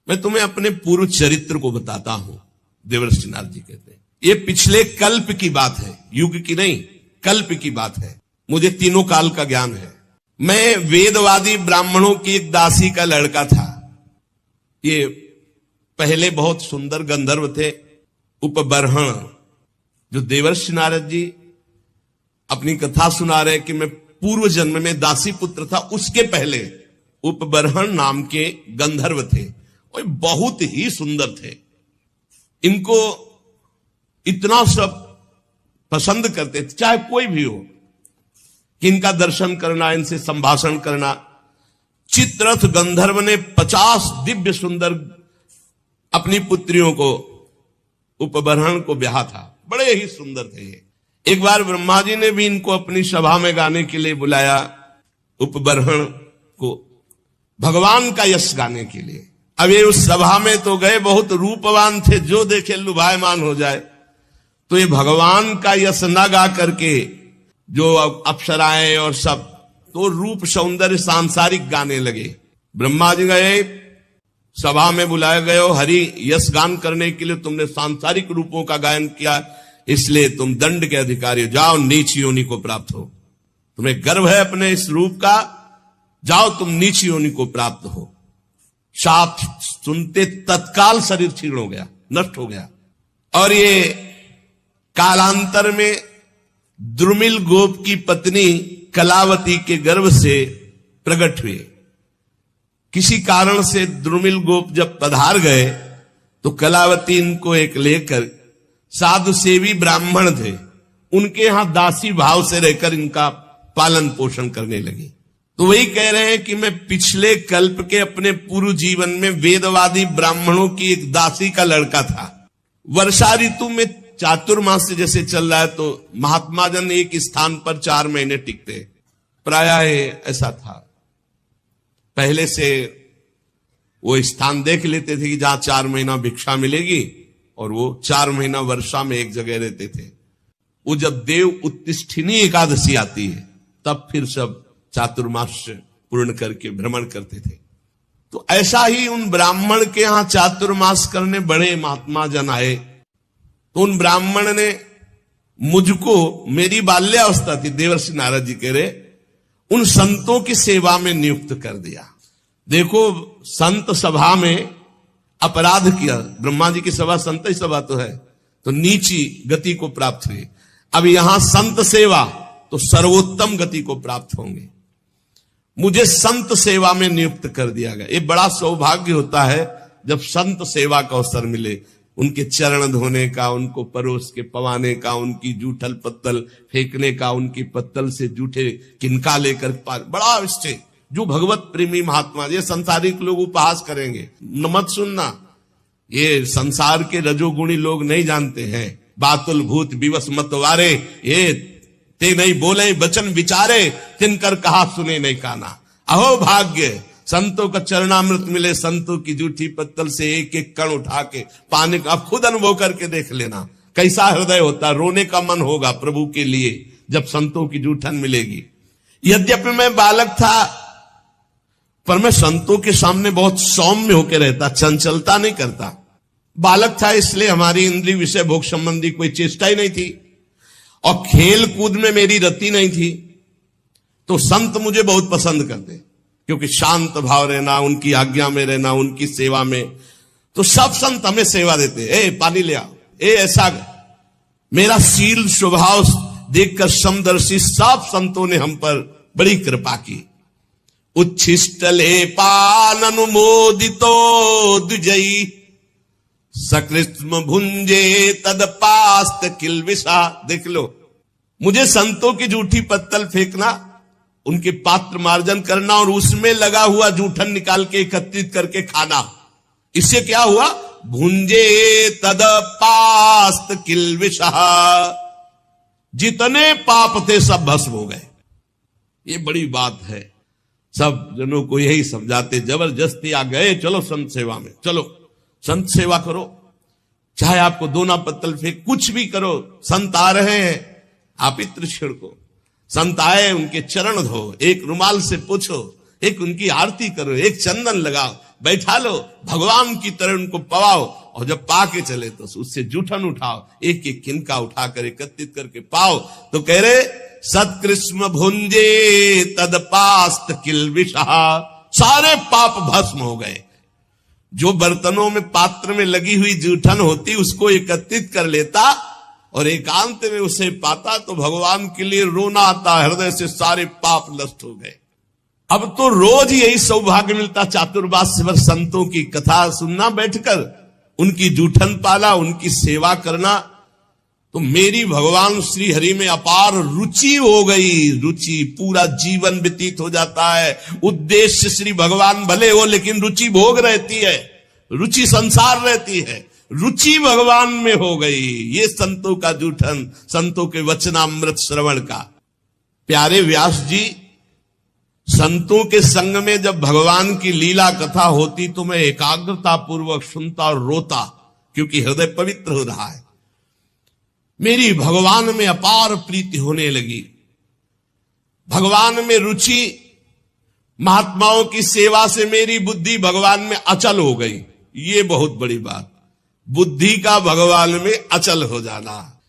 मैं तुम्हें अपने पूर्व चरित्र को बताता हूं। देवर्षि नारद जी कहते हैं ये पिछले कल्प की बात है, युग की नहीं, कल्प की बात है। मुझे तीनों काल का ज्ञान है। मैं वेदवादी ब्राह्मणों की एक दासी का लड़का था। ये पहले बहुत सुंदर गंधर्व थे, उपबर्हण, जो देवर्षि नारद जी अपनी कथा सुना रहे कि मैं पूर्व जन्म में दासी पुत्र था, उसके पहले उपबर्हण नाम के गंधर्व थे और बहुत ही सुंदर थे। इनको इतना सब पसंद करते थे, चाहे कोई भी हो, कि इनका दर्शन करना, इनसे संभाषण करना। चित्ररथ गंधर्व ने 50 दिव्य सुंदर अपनी पुत्रियों को, उपबर्हण को ब्याहा था। बड़े ही सुंदर थे ये। एक बार ब्रह्मा जी ने भी इनको अपनी सभा में गाने के लिए बुलाया, उपबर्हण को, भगवान का यश गाने के लिए। अब ये उस सभा में तो गए, बहुत रूपवान थे, जो देखे लुभायमान हो जाए। तो ये भगवान का यश न गा करके जो अप्सराएं और सब, तो रूप सौंदर्य सांसारिक गाने लगे। ब्रह्मा जी गए, सभा में बुलाए गए हो, हरि यश गान करने के लिए तुमने सांसारिक रूपों का गायन किया, इसलिए तुम दंड के अधिकारी हो, जाओ नीच योनि को प्राप्त हो। तुम्हें गर्व है अपने इस रूप का, जाओ तुम नीच योनि को प्राप्त हो। शाप सुनते तत्काल शरीर क्षीण हो गया, नष्ट हो गया। और ये कालांतर में द्रुमिल गोप की पत्नी कलावती के गर्भ से प्रकट हुए। किसी कारण से द्रुमिल गोप जब पधार गए तो कलावती इनको एक लेकर, साधु सेवी ब्राह्मण थे, उनके यहां दासी भाव से रहकर इनका पालन पोषण करने लगी। तो वही कह रहे हैं कि मैं पिछले कल्प के अपने पूर्व जीवन में वेदवादी ब्राह्मणों की एक दासी का लड़का था। वर्षा ऋतु में चातुर्मास जैसे चल रहा है तो महात्मा जन एक स्थान पर 4 महीने टिकते, प्रायः ऐसा था। पहले से वो स्थान देख लेते थे कि जहां 4 महीना भिक्षा मिलेगी, और वो 4 महीना वर्षा में एक जगह रहते थे। वो जब देव उत्तिष्ठिनी एकादशी आती है तब फिर सब चातुर्मास पूर्ण करके भ्रमण करते थे। तो ऐसा ही उन ब्राह्मण के यहां चातुर्मास करने बड़े महात्मा जन आए। तो उन ब्राह्मण ने मुझको, मेरी बाल्यावस्था थी, देवर्षि नारद जी कह रहे, उन संतों की सेवा में नियुक्त कर दिया। देखो, संत सभा में अपराध किया, ब्रह्मा जी की सभा संत ही सभा तो है, तो नीची गति को प्राप्त हुई। अब यहां संत सेवा तो सर्वोत्तम गति को प्राप्त होंगे। मुझे संत सेवा में नियुक्त कर दिया गया। ये बड़ा सौभाग्य होता है जब संत सेवा का अवसर मिले, उनके चरण धोने का, उनको परोस के पवाने का, उनकी जूठल पत्तल फेंकने का, उनकी पत्तल से जूठे किनका लेकर बड़ा निश्चय। जो भगवत प्रेमी महात्मा, ये संसारिक लोग उपहास करेंगे, मत सुनना, ये संसार के रजोगुणी लोग नहीं जानते हैं। बातुल भूत विवश मत वारे, ये ते नहीं बोले वचन विचारे, तिनकर कहा सुने नहीं काना। अहो भाग्य, संतों का चरणामृत मिले, संतों की जूठी पत्तल से एक एक कण उठा के पानी का, आप खुद अनुभव करके देख लेना कैसा हृदय होता, रोने का मन होगा प्रभु के लिए जब संतों की जूठन मिलेगी। यद्यपि मैं बालक था, पर मैं संतों के सामने बहुत सौम्य होकर रहता, चंचलता नहीं करता। बालक था इसलिए हमारी इंद्रिय विषय भोग संबंधी कोई चेष्टा ही नहीं थी, और खेल कूद में मेरी रति नहीं थी। तो संत मुझे बहुत पसंद करते, क्योंकि शांत भाव रहना, उनकी आज्ञा में रहना, उनकी सेवा में। तो सब संत हमें सेवा देते, ए पानी ले आओ, ए ऐसा। मेरा शील स्वभाव देखकर समदर्शी सब संतों ने हम पर बड़ी कृपा की। उच्छिष्टले पान अनुमोदितो द्विजयी, सकृष्म भुंजे तद पास्त किलविषा। देख लो, मुझे संतों की जूठी पत्तल फेंकना, उनके पात्र मार्जन करना और उसमें लगा हुआ जूठन निकाल के एकत्रित करके खाना, इससे क्या हुआ? भुंजे तद पास्त किलविषा, जितने पाप थे सब भस्म हो गए। ये बड़ी बात है। सब जनों को यही समझाते, जबरदस्ती आ गए, चलो संत सेवा में, चलो संत सेवा करो, चाहे आपको दोना पत्तल फेंक, कुछ भी करो। संत आ रहे हैं, आप इत्र छिड़को। संत आए, उनके चरण धो, एक रुमाल से पोछो, एक उनकी आरती करो, एक चंदन लगाओ, बैठा लो, भगवान की तरह उनको पवाओ, और जब पाके चले तो उससे जूठन उठाओ, एक एक किनका उठाकर एकत्रित करके पाओ। तो कह रहे सत्कृष्ण भुंजे तदपास्त किलविषहा, सारे पाप भस्म हो गए। जो बर्तनों में पात्र में लगी हुई जूठन होती उसको एकत्रित कर लेता और एकांत में उसे पाता तो भगवान के लिए रोना आता, हृदय से सारे पाप नष्ट हो गए। अब तो रोज यही सौभाग्य मिलता चातुर्मास्य भर संतों की कथा सुनना, बैठकर उनकी जूठन पाला, उनकी सेवा करना। तो मेरी भगवान श्री हरि में अपार रुचि हो गई, रुचि, पूरा जीवन व्यतीत हो जाता है। उद्देश्य श्री भगवान भले हो लेकिन रुचि भोग रहती है, रुचि संसार रहती है, रुचि भगवान में हो गई। ये संतों का जूठन, संतों के वचनामृत श्रवण का। प्यारे व्यास जी, संतों के संग में जब भगवान की लीला कथा होती तो मैं एकाग्रता पूर्वक सुनता और रोता, क्योंकि हृदय पवित्र हो रहा है। मेरी भगवान में अपार प्रीति होने लगी, भगवान में रुचि, महात्माओं की सेवा से मेरी बुद्धि भगवान में अचल हो गई। ये बहुत बड़ी बात, बुद्धि का भगवान में अचल हो जाना।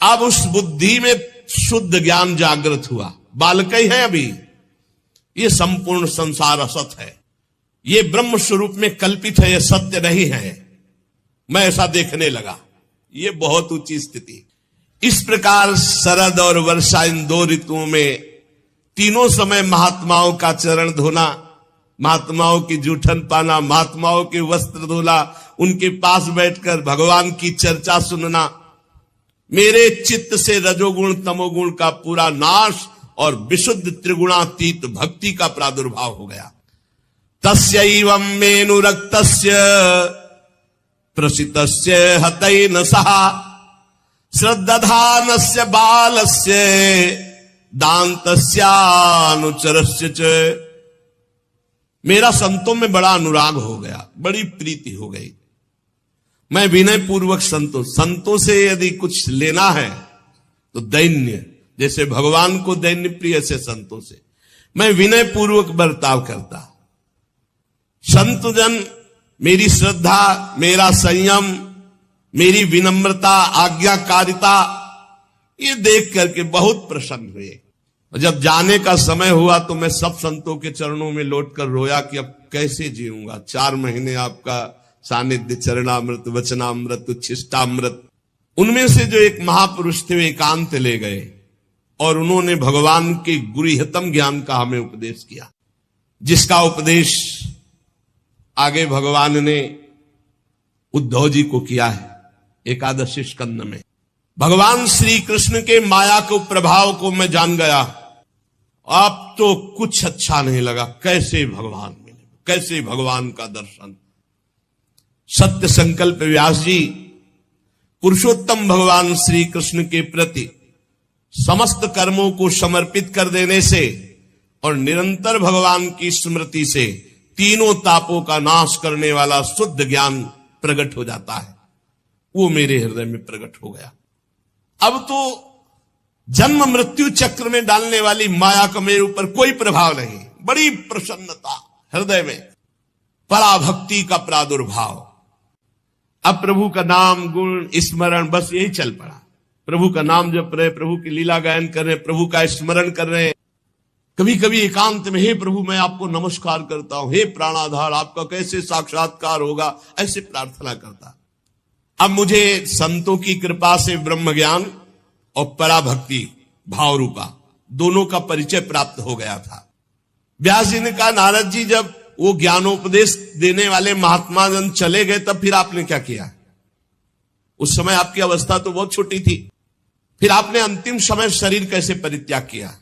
अब उस बुद्धि में शुद्ध ज्ञान जागृत हुआ। बालक ही है अभी, ये संपूर्ण संसार असत है, ये ब्रह्म स्वरूप में कल्पित है, ये सत्य नहीं है। मैं ऐसा देखने लगा, ये बहुत ऊंची स्थिति। इस प्रकार शरद और वर्षा, इन दो ऋतुओं में तीनों समय महात्माओं का चरण धोना, महात्माओं की जूठन पाना, महात्माओं के वस्त्र धोना, उनके पास बैठकर भगवान की चर्चा सुनना, मेरे चित्त से रजोगुण तमोगुण का पूरा नाश और विशुद्ध त्रिगुणातीत भक्ति का प्रादुर्भाव हो गया। तस्यैवं मेनुरक्तस्य प्रसितस्य हतैन सहा श्रद्धानस्य बालस्य दान्तस्यानुचरस्य च। मेरा संतों में बड़ा अनुराग हो गया, बड़ी प्रीति हो गई। मैं विनय पूर्वक संतों से यदि कुछ लेना है तो दैन्य, जैसे भगवान को दैन्य प्रिय से संतों से मैं विनय पूर्वक बर्ताव करता। संतजन मेरी श्रद्धा, मेरा संयम, मेरी विनम्रता, आज्ञाकारिता, ये देख करके बहुत प्रसन्न हुए। जब जाने का समय हुआ तो मैं सब संतों के चरणों में लौटकर रोया कि अब कैसे जीऊंगा। 4 महीने आपका सानिध्य, चरणामृत, वचनामृत, उच्छिष्टामृत। उनमें से जो एक महापुरुष थे वे एकांत ले गए और उन्होंने भगवान के गुरुहितम ज्ञान का हमें उपदेश किया, जिसका उपदेश आगे भगवान ने उद्धव जी को किया है एकादशी स्कंद में। भगवान श्री कृष्ण के माया के प्रभाव को मैं जान गया। अब तो कुछ अच्छा नहीं लगा, कैसे भगवान मिले, कैसे भगवान का दर्शन। सत्य संकल्प व्यास जी पुरुषोत्तम भगवान श्री कृष्ण के प्रति समस्त कर्मों को समर्पित कर देने से और निरंतर भगवान की स्मृति से तीनों तापों का नाश करने वाला शुद्ध ज्ञान प्रकट हो जाता है। वो मेरे हृदय में प्रकट हो गया। अब तो जन्म मृत्यु चक्र में डालने वाली माया का मेरे ऊपर कोई प्रभाव नहीं। बड़ी प्रसन्नता हृदय में, पराभक्ति का प्रादुर्भाव। अब प्रभु का नाम, गुण, स्मरण, बस यही चल पड़ा। प्रभु का नाम जप रहे, प्रभु की लीला गायन कर रहे, प्रभु का स्मरण कर रहे। कभी कभी एकांत में, हे प्रभु मैं आपको नमस्कार करता हूं, हे प्राणाधार आपका कैसे साक्षात्कार होगा, ऐसे प्रार्थना करता। अब मुझे संतों की कृपा से ब्रह्म ज्ञान और पराभक्ति भाव रूपा दोनों का परिचय प्राप्त हो गया था। व्यास जी ने कहा, नारद जी जब वो ज्ञानोपदेश देने वाले महात्मा जन चले गए तब फिर आपने क्या किया? उस समय आपकी अवस्था तो बहुत छोटी थी, फिर आपने अंतिम समय शरीर कैसे परित्याग किया?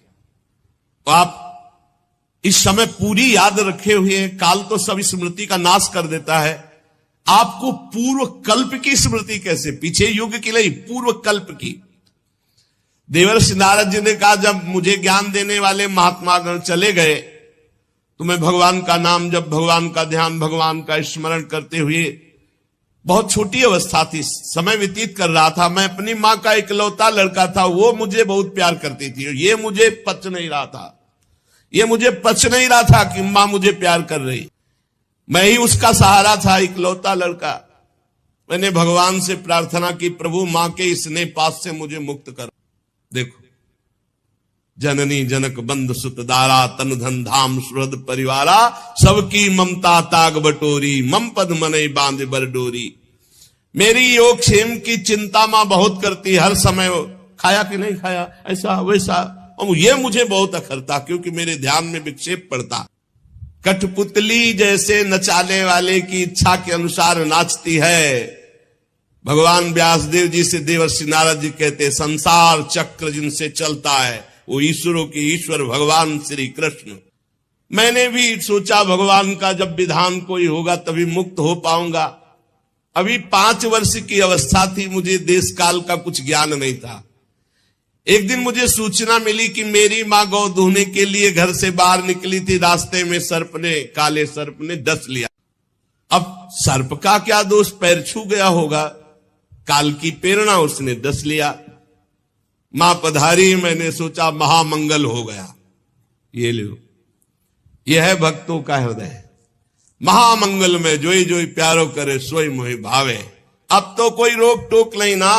तो आप इस समय पूरी याद रखे हुए हैं। काल तो सब स्मृति का नाश कर देता है, आपको पूर्व कल्प की स्मृति कैसे? पीछे युग की नहीं, पूर्व कल्प की। देवर्षि नारद जी ने कहा, जब मुझे ज्ञान देने वाले महात्मागण चले गए तो मैं भगवान का नाम जब, भगवान का ध्यान, भगवान का स्मरण करते हुए, बहुत छोटी अवस्था थी, समय व्यतीत कर रहा था। मैं अपनी मां का इकलौता लड़का था, वो मुझे बहुत प्यार करती थी। ये मुझे पच नहीं रहा था, ये मुझे पच नहीं रहा था कि मां मुझे प्यार कर रही। मैं ही उसका सहारा था, इकलौता लड़का। मैंने भगवान से प्रार्थना की, प्रभु मां के इस पास से मुझे मुक्त करो। देखो, जननी जनक बंद सुत दारा, तन धन धाम सुहृद परिवारा, सबकी ममता ताग बटोरी, मम पद मनई बांध बर डोरी। मेरी योग क्षेम की चिंता मां बहुत करती, हर समय खाया कि नहीं खाया, ऐसा वैसा, और ये मुझे बहुत अखरता, क्योंकि मेरे ध्यान में विक्षेप पड़ता। कठपुतली जैसे नचाने वाले की इच्छा के अनुसार नाचती है। भगवान व्यासदेव जी से देवर्षि नारद जी कहते, संसार चक्र जिनसे चलता है वो ईश्वरों के ईश्वर भगवान श्री कृष्ण। मैंने भी सोचा भगवान का जब विधान कोई होगा तभी मुक्त हो पाऊंगा। अभी 5 वर्ष की अवस्था थी, मुझे देश काल का कुछ ज्ञान नहीं था। एक दिन मुझे सूचना मिली कि मेरी मां गौ दूहने के लिए घर से बाहर निकली थी, रास्ते में सर्प ने, काले सर्प ने डस लिया। अब सर्प का क्या दोष, पैर छू गया होगा, काल की प्रेरणा, उसने डस लिया। मां पधारी, मैंने सोचा महामंगल हो गया। ये लो, यह है भक्तों का हृदय। महामंगल में जोई जोई प्यारो करे सोई मोहि भावे। अब तो कोई रोक टोक नहीं ना,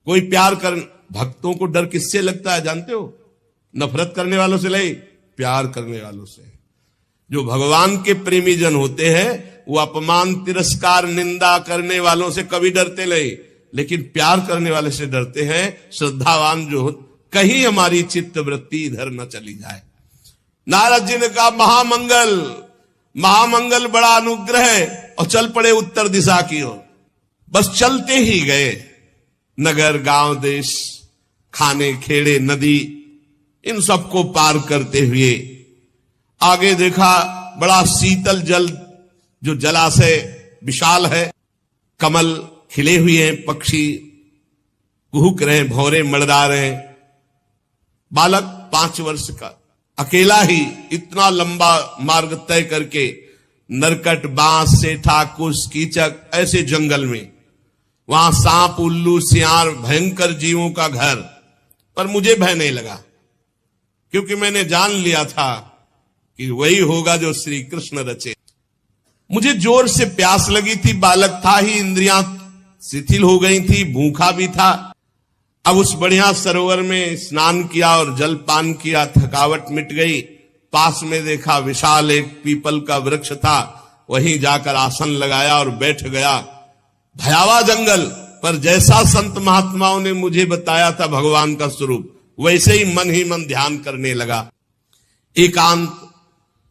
कोई प्यार कर। भक्तों को डर किससे लगता है जानते हो? नफरत करने वालों से नहीं, प्यार करने वालों से। जो भगवान के प्रेमी जन होते हैं वो अपमान तिरस्कार निंदा करने वालों से कभी डरते नहीं, लेकिन प्यार करने वाले से डरते हैं। श्रद्धावान जो हो, कहीं हमारी चित्त वृत्ति इधर न चली जाए। नारद जी ने कहा महामंगल, महामंगल बड़ा अनुग्रह है, और चल पड़े उत्तर दिशा की ओर। बस चलते ही गए, नगर गांव देश, खाने खेड़े नदी, इन सबको पार करते हुए आगे देखा बड़ा शीतल जल, जो जलाशय विशाल है, कमल खिले हुए हैं, पक्षी कुहुक रहे, भौरे मड़रा रहे। बालक 5 वर्ष का अकेला ही इतना लंबा मार्ग तय करके, नरकट बांस सेठा कुश कीचक ऐसे जंगल में, वहां सांप उल्लू सियार भयंकर जीवों का घर, पर मुझे भय नहीं लगा, क्योंकि मैंने जान लिया था कि वही होगा जो श्री कृष्ण रचे। मुझे जोर से प्यास लगी थी, बालक था ही, इंद्रियां शिथिल हो गई थी, भूखा भी था। अब उस बढ़िया सरोवर में स्नान किया और जल पान किया, थकावट मिट गई। पास में देखा विशाल एक पीपल का वृक्ष था, वहीं जाकर आसन लगाया और बैठ गया। भयावह जंगल, पर जैसा संत महात्माओं ने मुझे बताया था भगवान का स्वरूप, वैसे ही मन ध्यान करने लगा। एकांत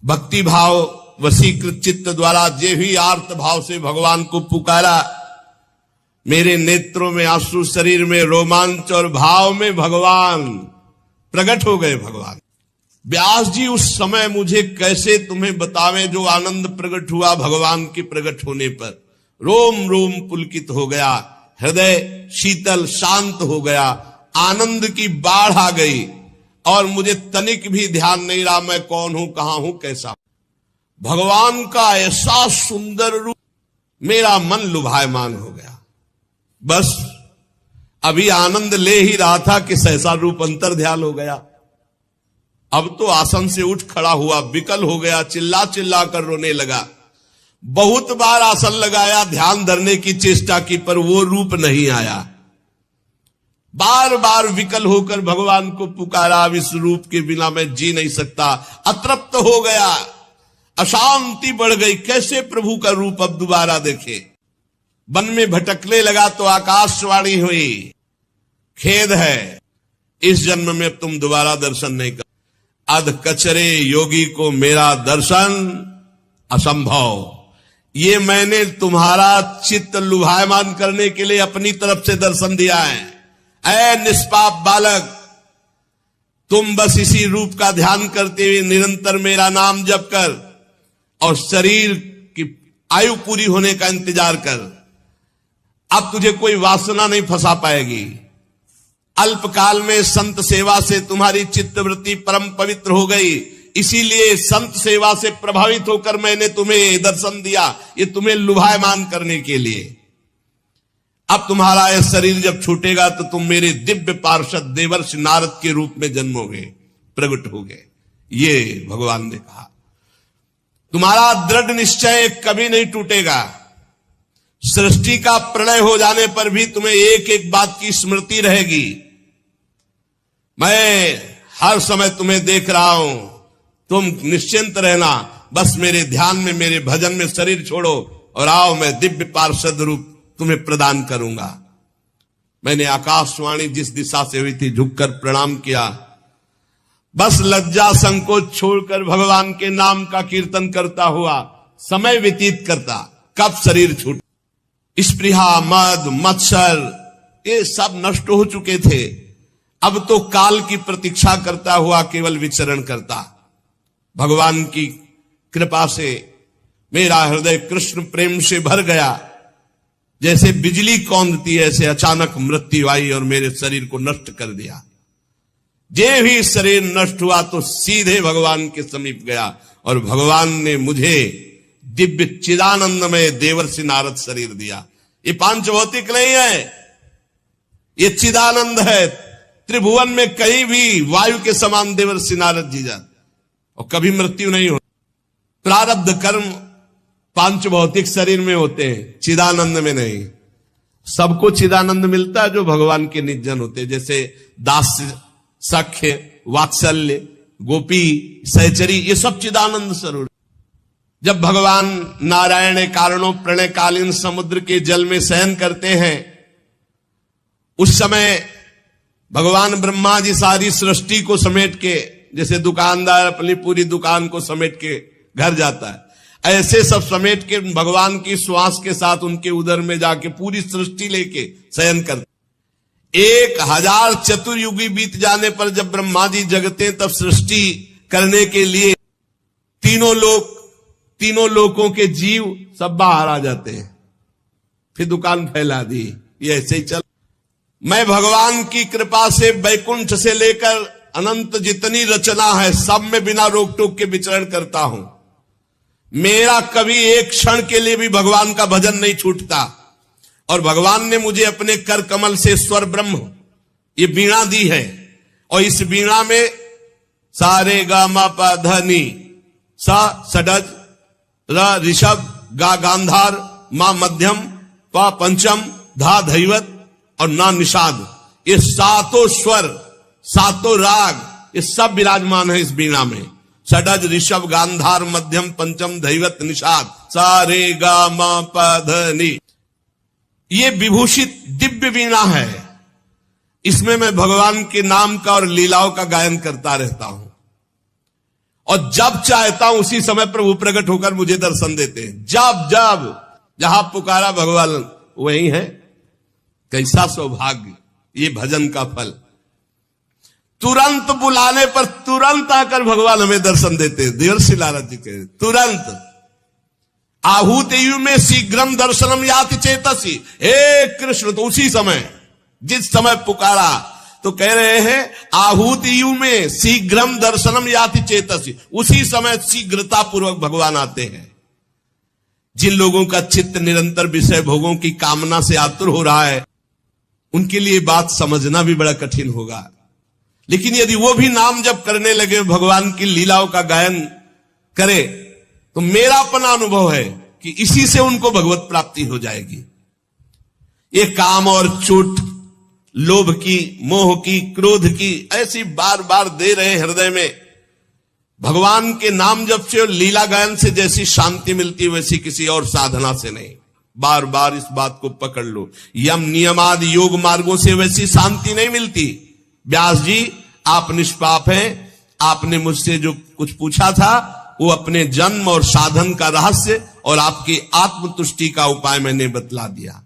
भक्ति भाव वशीकृत चित्त द्वारा जे भी आर्त भाव से भगवान को पुकारा, मेरे नेत्रों में आंसू, शरीर में रोमांच, और भाव में भगवान प्रकट हो गए। भगवान व्यास जी उस समय मुझे कैसे तुम्हें बतावे जो आनंद प्रकट हुआ भगवान के प्रकट होने पर। रोम रोम पुलकित हो गया, हृदय शीतल शांत हो गया, आनंद की बाढ़ आ गई, और मुझे तनिक भी ध्यान नहीं रहा मैं कौन हूं, कहां हूं, कैसा। भगवान का ऐसा सुंदर रूप, मेरा मन लुभायमान हो गया। बस अभी आनंद ले ही रहा था कि सहसा रूप अंतर ध्यान हो गया। अब तो आसन से उठ खड़ा हुआ, विकल हो गया, चिल्ला चिल्ला कर रोने लगा। बहुत बार आसन लगाया, ध्यान धरने की चेष्टा की, पर वो रूप नहीं आया। बार बार विकल होकर भगवान को पुकारा, इस रूप के बिना मैं जी नहीं सकता। अतृप्त हो गया, अशांति बढ़ गई, कैसे प्रभु का रूप अब दोबारा देखे। वन में भटकने लगा तो आकाशवाणी हुई, खेद है इस जन्म में तुम दोबारा दर्शन नहीं कर। अध कचरे योगी को मेरा दर्शन असंभव। ये मैंने तुम्हारा चित्त लुभायमान करने के लिए अपनी तरफ से दर्शन दिया है। ऐ निष्पाप बालक, तुम बस इसी रूप का ध्यान करते हुए निरंतर मेरा नाम जप कर और शरीर की आयु पूरी होने का इंतजार कर। अब तुझे कोई वासना नहीं फंसा पाएगी। अल्पकाल में संत सेवा से तुम्हारी चित्तवृत्ति परम पवित्र हो गई, इसीलिए संत सेवा से प्रभावित होकर मैंने तुम्हें दर्शन दिया, ये तुम्हें लुभायमान करने के लिए। अब तुम्हारा यह शरीर जब छूटेगा तो तुम मेरे दिव्य पार्षद देवर्षि नारद के रूप में जन्मोगे, प्रकट होगे। ये भगवान ने कहा। तुम्हारा दृढ़ निश्चय कभी नहीं टूटेगा। सृष्टि का प्रलय हो जाने पर भी तुम्हें एक एक बात की स्मृति रहेगी। मैं हर समय तुम्हें देख रहा हूं, तुम निश्चिंत रहना, बस मेरे ध्यान में, मेरे भजन में शरीर छोड़ो और आओ, मैं दिव्य पार्षद रूप तुम्हें प्रदान करूंगा। मैंने आकाशवाणी जिस दिशा से हुई थी झुककर प्रणाम किया। बस लज्जा संकोच छोड़कर भगवान के नाम का कीर्तन करता हुआ समय व्यतीत करता। कब शरीर छूट, स्पृहा, मद, मत्सर ये सब नष्ट हो चुके थे। अब तो काल की प्रतीक्षा करता हुआ केवल विचरण करता। भगवान की कृपा से मेरा हृदय कृष्ण प्रेम से भर गया। जैसे बिजली कौंधती है, ऐसे अचानक मृत्यु आई और मेरे शरीर को नष्ट कर दिया। जे भी शरीर नष्ट हुआ तो सीधे भगवान के समीप गया और भगवान ने मुझे दिव्य चिदानंदमय देवर्षि नारद शरीर दिया। ये पांच भौतिक नहीं है, ये चिदानंद है। त्रिभुवन में कहीं भी वायु के समान देवर्षि नारद जी जाते और कभी मृत्यु नहीं हो। प्रारब्ध कर्म पांच भौतिक शरीर में होते हैं, चिदानंद में नहीं। सबको चिदानंद मिलता है जो भगवान के निजन होते हैं, जैसे दास्य, सख्य, वात्सल्य, गोपी, सहचरी, ये सब चिदानंद स्वरूप। जब भगवान नारायण कारणों प्रणयकालीन समुद्र के जल में शयन करते हैं, उस समय भगवान ब्रह्मा जी सारी सृष्टि को समेट के, जैसे दुकानदार अपनी पूरी दुकान को समेट के घर जाता है, ऐसे सब समेट के भगवान की श्वास के साथ उनके उदर में जाके पूरी सृष्टि लेके शयन करते। 1000 चतुर्युगी बीत जाने पर जब ब्रह्मा जी जगते तब सृष्टि करने के लिए तीनों लोकों के जीव सब बाहर आ जाते हैं। फिर दुकान फैला दी। ये ऐसे ही चल। मैं भगवान की कृपा से वैकुंठ से लेकर अनंत जितनी रचना है सब में बिना रोक टोक के विचरण करता हूं। मेरा कभी एक क्षण के लिए भी भगवान का भजन नहीं छूटता। और भगवान ने मुझे अपने कर कमल से स्वर ब्रह्म ये वीणा दी है, और इस वीणा में सारे गा मा पा ध नी, सा षडज, र ऋषभ, गा गांधार, मा मध्यम, पा पंचम, धा धैवत और ना निषाद, ये सातों स्वर, सातों राग, ये सब विराजमान है इस वीणा में। षडज, ऋषभ, गांधार, मध्यम, पंचम, धैवत, निषाद, सारे गा मा पा ध नी। ये विभूषित दिव्य वीणा है। इसमें मैं भगवान के नाम का और लीलाओं का गायन करता रहता हूं, और जब चाहता हूं उसी समय प्रभु प्रकट होकर मुझे दर्शन देते हैं। जब जब जहां पुकारा भगवान वही है। कैसा सौभाग्य, ये भजन का फल। तुरंत बुलाने पर तुरंत आकर भगवान हमें दर्शन देते हैं। देवर्षि नारद जी कह तुरंत आहूत यु में शीघ्रम दर्शनम याति चेतसी। हे कृष्ण, तो उसी समय जिस समय पुकारा तो कह रहे हैं आहूत यु में शीघ्रम दर्शनम याति चेतसी, उसी समय शीघ्रता पूर्वक भगवान आते हैं। जिन लोगों का चित्त निरंतर विषय भोगों की कामना से आतुर हो रहा है, उनके लिए बात समझना भी बड़ा कठिन होगा। लेकिन यदि वो भी नाम जप करने लगे, भगवान की लीलाओं का गायन करे, तो मेरा अपना अनुभव है कि इसी से उनको भगवत प्राप्ति हो जाएगी। ये काम और चोट, लोभ की, मोह की, क्रोध की ऐसी बार बार दे रहे हृदय में, भगवान के नाम जप से और लीला गायन से जैसी शांति मिलती है वैसी किसी और साधना से नहीं। बार बार इस बात को पकड़ लो। यम नियमादि योग मार्गों से वैसी शांति नहीं मिलती। व्यास जी, आप निष्पाप हैं। आपने मुझसे जो कुछ पूछा था वो अपने जन्म और साधन का रहस्य और आपकी आत्मतुष्टि का उपाय मैंने बतला दिया।